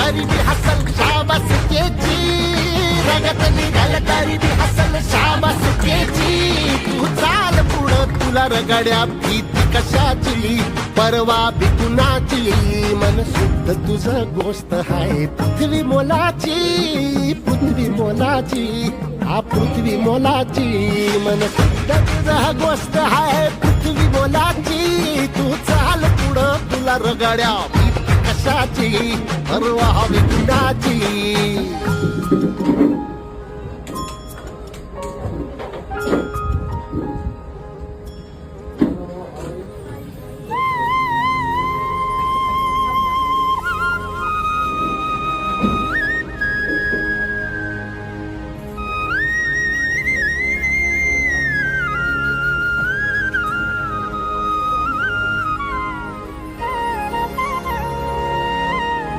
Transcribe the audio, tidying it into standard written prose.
गरिबी हसल शाबास केची, रगत निघाल गरिबी हसल शाबास केची. तू चाल पुढं तुला रगड्या भीती कशाची, परवा भी कुणाची, मन शुद्ध तुझं गोष्ट हाय पृथ्वी मोलाची, पृथ्वी मोलाची, हा पृथ्वी मोलाची, मन शुद्ध तुझं गोष्ट हाय पृथ्वी मोलाची. तू चाल पुढं तुला रगड्या भीती कशाची, परवा भी कुणाची,